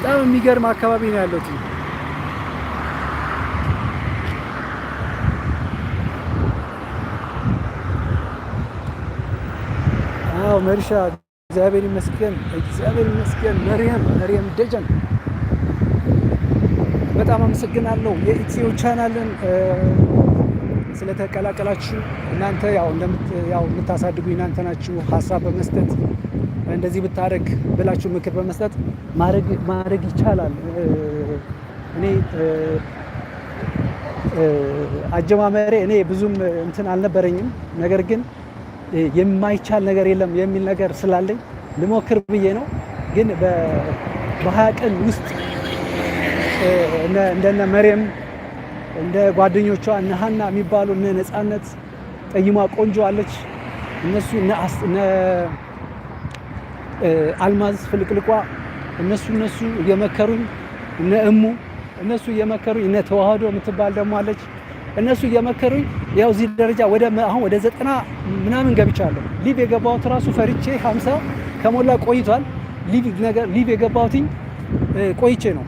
በጣም የሚገርም አካባቢ ነው ያለሁት። አዎ መርሻ እግዚአብሔር ይመስገን፣ እግዚአብሔር ይመስገን። መርየም ደጀን በጣም አመሰግናለሁ። የኢትዮ ቻናልን ስለተቀላቀላችሁ እናንተ ያው የምታሳድጉ እናንተ ናችሁ። ሀሳብ በመስጠት እንደዚህ ብታደርግ ብላችሁ ምክር በመስጠት ማድረግ ይቻላል። እኔ አጀማመሬ እኔ ብዙም እንትን አልነበረኝም። ነገር ግን የማይቻል ነገር የለም የሚል ነገር ስላለኝ ልሞክር ብዬ ነው። ግን በ20 ቀን ውስጥ እንደነ መርየም እንደ ጓደኞቿ እነ ሀና የሚባሉ እነ ነፃነት ጠይሟ ቆንጆ አለች። እነሱ እነ አልማዝ ፍልቅልቋ እነሱ እየመከሩኝ እነ እሙ እነሱ እየመከሩኝ እነ ተዋህዶ የምትባል ደግሞ አለች። እነሱ እየመከሩኝ ያው እዚህ ደረጃ አሁን ወደ 90 ምናምን ገብቻለሁ። ሊቭ የገባሁት ራሱ ፈርቼ 50 ከሞላ ቆይቷል። ሊቭ የገባሁትኝ ቆይቼ ነው።